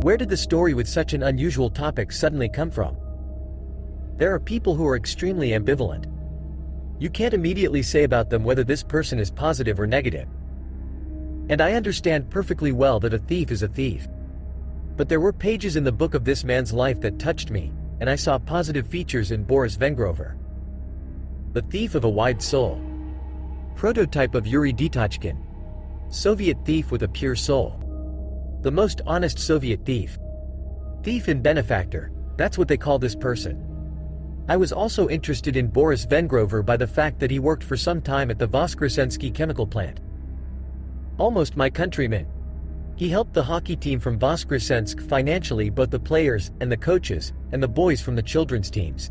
Where did the story with such an unusual topic suddenly come from? There are people who are extremely ambivalent. You can't immediately say about them whether this person is positive or negative. And I understand perfectly well that a thief is a thief. But there were pages in the book of this man's life that touched me, and I saw positive features in Boris Vengrover. The thief of a wide soul. Prototype of Yuri Detochkin. Soviet thief with a pure soul. The most honest Soviet thief. Thief and benefactor, that's what they call this person. I was also interested in Boris Vengrover by the fact that he worked for some time at the Voskresensky chemical plant. Almost my countryman. He helped the hockey team from Voskresensk financially, both the players and the coaches, and the boys from the children's teams.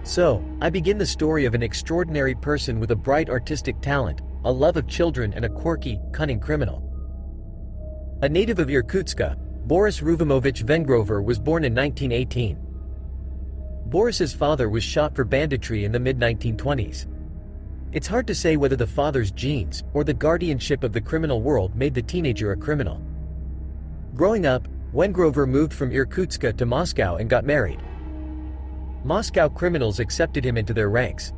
So, I begin the story of an extraordinary person with a bright artistic talent, a love of children, and a quirky, cunning criminal. A native of Irkutsk, Boris Ruvimovich Vengrover was born in 1918. Boris's father was shot for banditry in the mid-1920s. It's hard to say whether the father's genes or the guardianship of the criminal world made the teenager a criminal. Growing up, Vengrover moved from Irkutsk to Moscow and got married. Moscow criminals accepted him into their ranks.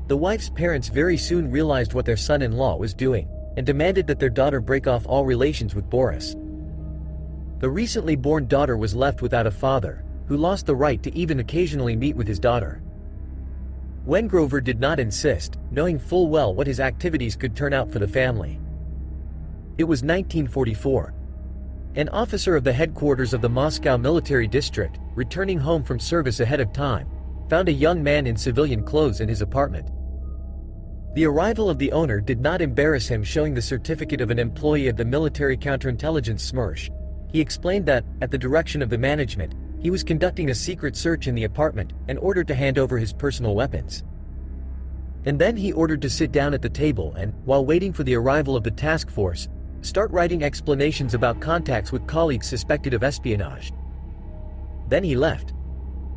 The wife's parents very soon realized what their son-in-law was doing, and demanded that their daughter break off all relations with Boris. The recently born daughter was left without a father, who lost the right to even occasionally meet with his daughter. Vengrover did not insist, knowing full well what his activities could turn out for the family. It was 1944. An officer of the headquarters of the Moscow military district, returning home from service ahead of time, found a young man in civilian clothes in his apartment. The arrival of the owner did not embarrass him, showing the certificate of an employee of the military counterintelligence SMERSH. He explained that, at the direction of the management, he was conducting a secret search in the apartment, and ordered to hand over his personal weapons. And then he ordered to sit down at the table and, while waiting for the arrival of the task force, start writing explanations about contacts with colleagues suspected of espionage. Then he left.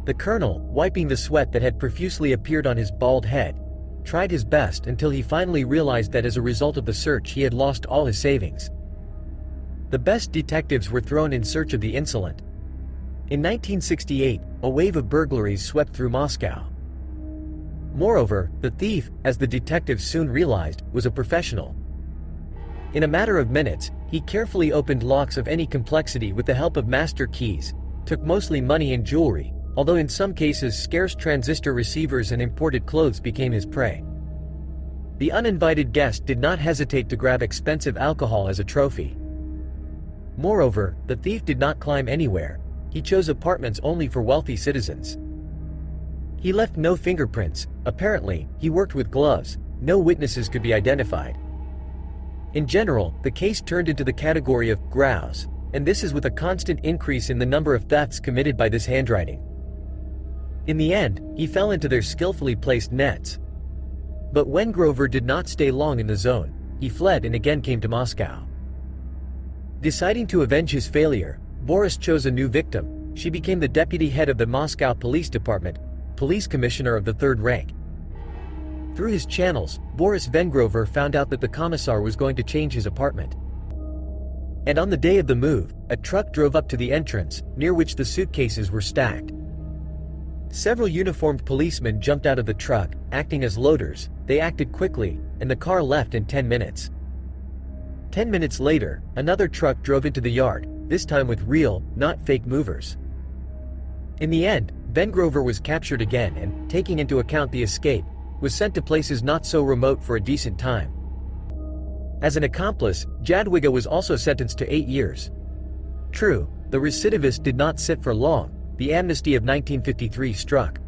The colonel, wiping the sweat that had profusely appeared on his bald head, tried his best until he finally realized that as a result of the search he had lost all his savings. The best detectives were thrown in search of the insolent. In 1968, a wave of burglaries swept through Moscow. Moreover, the thief, as the detectives soon realized, was a professional. In a matter of minutes, he carefully opened locks of any complexity with the help of master keys, took mostly money and jewelry, although in some cases scarce transistor receivers and imported clothes became his prey. The uninvited guest did not hesitate to grab expensive alcohol as a trophy. Moreover, the thief did not climb anywhere. He chose apartments only for wealthy citizens. He left no fingerprints. Apparently, he worked with gloves. No witnesses could be identified. In general, the case turned into the category of grouse, and this is with a constant increase in the number of thefts committed by this handwriting. In the end, he fell into their skillfully placed nets. But Vengrover did not stay long in the zone. He fled and again came to Moscow. Deciding to avenge his failure, Boris chose a new victim. She became the deputy head of the Moscow Police Department, police commissioner of the third rank. Through his channels, Boris Vengrover found out that the commissar was going to change his apartment. And on the day of the move, a truck drove up to the entrance, near which the suitcases were stacked. Several uniformed policemen jumped out of the truck, acting as loaders. They acted quickly, and the car left in 10 minutes. 10 minutes later, another truck drove into the yard, this time with real, not fake movers. In the end, Vengrover was captured again and, taking into account the escape, was sent to places not so remote for a decent time. As an accomplice, Jadwiga was also sentenced to 8 years. True, the recidivist did not sit for long. The amnesty of 1953 struck.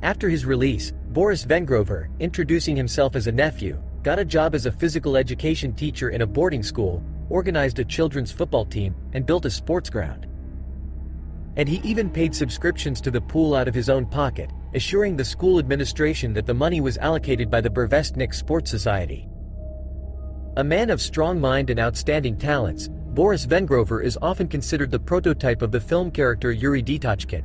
After his release, Boris Vengrover, introducing himself as a nephew, got a job as a physical education teacher in a boarding school, organized a children's football team, and built a sports ground. And he even paid subscriptions to the pool out of his own pocket, assuring the school administration that the money was allocated by the Burevestnik Sports Society. A man of strong mind and outstanding talents, Boris Vengrover is often considered the prototype of the film character Yuri Detochkin.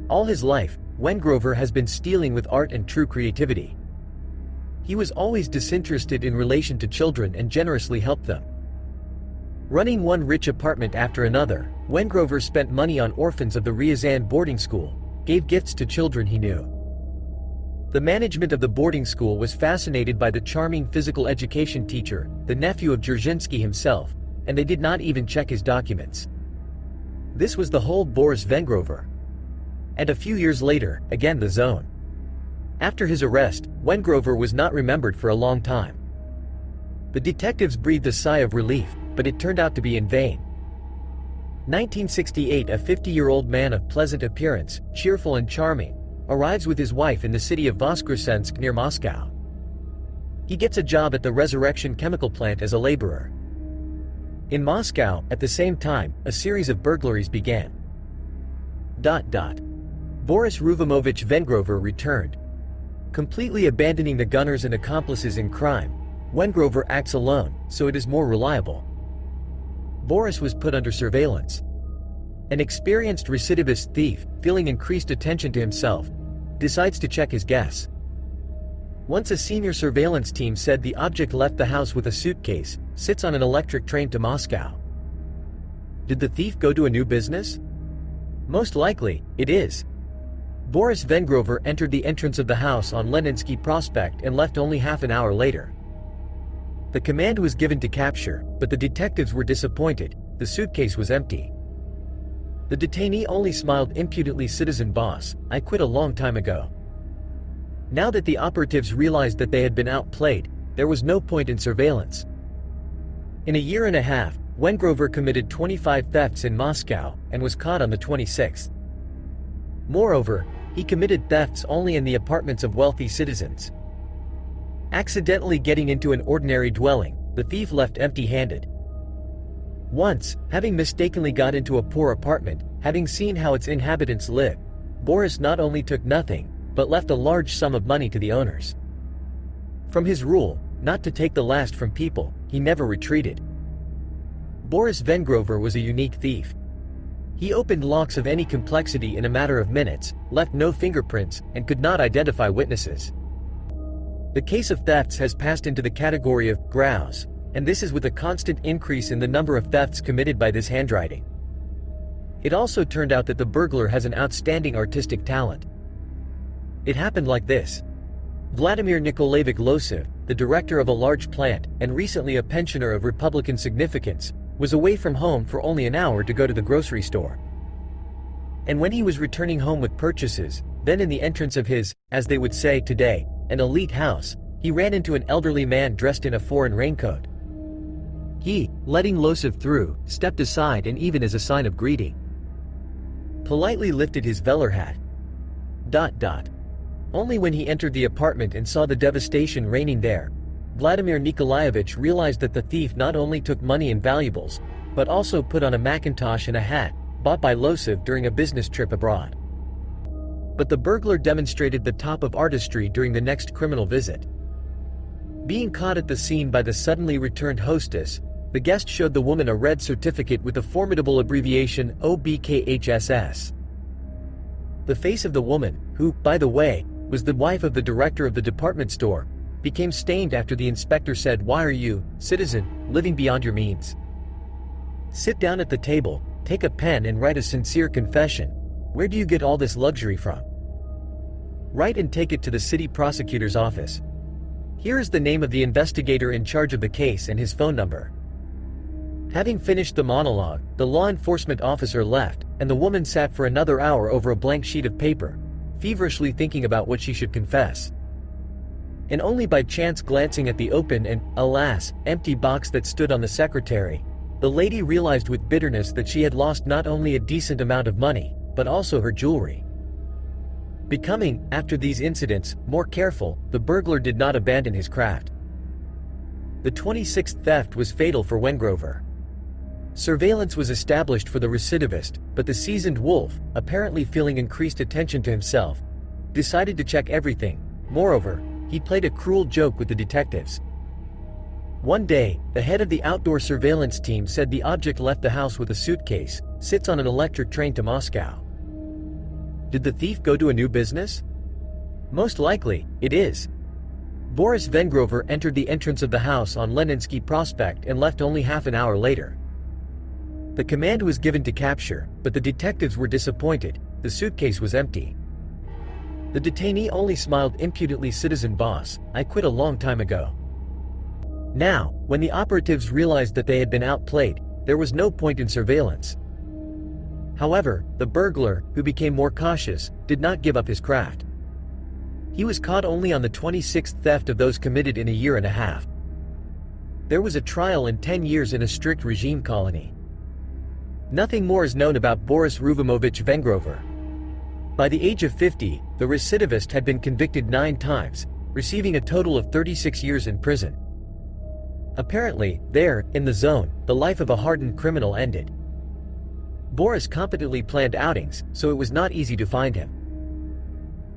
All his life, Vengrover has been stealing with art and true creativity. He was always disinterested in relation to children and generously helped them. Running one rich apartment after another, Wengrover spent money on orphans of the Ryazan boarding school, gave gifts to children he knew. The management of the boarding school was fascinated by the charming physical education teacher, the nephew of Dzerzhinsky himself, and they did not even check his documents. This was the whole Boris Wengrover. And a few years later, again the zone. After his arrest, Wengrover was not remembered for a long time. The detectives breathed a sigh of relief, but it turned out to be in vain. 1968, a 50-year-old man of pleasant appearance, cheerful and charming, arrives with his wife in the city of Voskresensk near Moscow. He gets a job at the Resurrection chemical plant as a laborer. In Moscow, at the same time, a series of burglaries began. Boris Ruvimovich Wengrover returned. Completely abandoning the gunners and accomplices in crime, Wengrover acts alone, so it is more reliable. Boris was put under surveillance. An experienced recidivist thief, feeling increased attention to himself, decides to check his guess. Once a senior surveillance team said the object left the house with a suitcase, sits on an electric train to Moscow. Did the thief go to a new business? Most likely, it is. Boris Wengrover entered the entrance of the house on Leninsky Prospect and left only half an hour later. The command was given to capture, but the detectives were disappointed. The suitcase was empty. The detainee only smiled impudently. "Citizen boss, I quit a long time ago." Now that the operatives realized that they had been outplayed, there was no point in surveillance. In a year and a half, Wengrover committed 25 thefts in Moscow, and was caught on the 26th. Moreover, he committed thefts only in the apartments of wealthy citizens. Accidentally getting into an ordinary dwelling, the thief left empty-handed. Once, having mistakenly got into a poor apartment, having seen how its inhabitants live, Boris not only took nothing, but left a large sum of money to the owners. From his rule, not to take the last from people, he never retreated. Boris Wengrover was a unique thief. He opened locks of any complexity in a matter of minutes, left no fingerprints, and could not identify witnesses. The case of thefts has passed into the category of grouse, and this is with a constant increase in the number of thefts committed by this handwriting. It also turned out that the burglar has an outstanding artistic talent. It happened like this. Vladimir Nikolaevich Losev, the director of a large plant, and recently a pensioner of Republican significance, was away from home for only an hour to go to the grocery store. And when he was returning home with purchases, then in the entrance of his, as they would say today, an elite house, he ran into an elderly man dressed in a foreign raincoat. He, letting Losev through, stepped aside and even as a sign of greeting, politely lifted his velour hat. Only when he entered the apartment and saw the devastation reigning there, Vladimir Nikolaevich realized that the thief not only took money and valuables, but also put on a Macintosh and a hat, bought by Losev during a business trip abroad. But the burglar demonstrated the top of artistry during the next criminal visit. Being caught at the scene by the suddenly returned hostess, the guest showed the woman a red certificate with the formidable abbreviation OBKHSS. The face of the woman, who, by the way, was the wife of the director of the department store, became stained after the inspector said, "Why are you, citizen, living beyond your means? Sit down at the table, take a pen and write a sincere confession. Where do you get all this luxury from? Write and take it to the city prosecutor's office. Here is the name of the investigator in charge of the case and his phone number." Having finished the monologue, the law enforcement officer left, and the woman sat for another hour over a blank sheet of paper, feverishly thinking about what she should confess. And only by chance glancing at the open and, alas, empty box that stood on the secretary, the lady realized with bitterness that she had lost not only a decent amount of money, but also her jewelry. Becoming, after these incidents, more careful, the burglar did not abandon his craft. The 26th theft was fatal for Wengrover. Surveillance was established for the recidivist, but the seasoned wolf, apparently feeling increased attention to himself, decided to check everything. Moreover, he played a cruel joke with the detectives. One day, the head of the outdoor surveillance team said the object left the house with a suitcase, sits on an electric train to Moscow. Did the thief go to a new business? Most likely, it is. Boris Wengrover entered the entrance of the house on Leninsky Prospect and left only half an hour later. The command was given to capture, but the detectives were disappointed. The suitcase was empty. The detainee only smiled impudently. "Citizen boss, I quit a long time ago." Now, when the operatives realized that they had been outplayed, there was no point in surveillance. However, the burglar, who became more cautious, did not give up his craft. He was caught only on the 26th theft of those committed in a year and a half. There was a trial and 10 years in a strict regime colony. Nothing more is known about Boris Ruvimovich Vengrover. By the age of 50, the recidivist had been convicted 9 times, receiving a total of 36 years in prison. Apparently, there, in the zone, the life of a hardened criminal ended. Boris competently planned outings, so it was not easy to find him.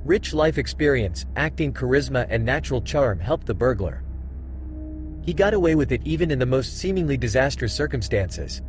Rich life experience, acting charisma and natural charm helped the burglar. He got away with it even in the most seemingly disastrous circumstances.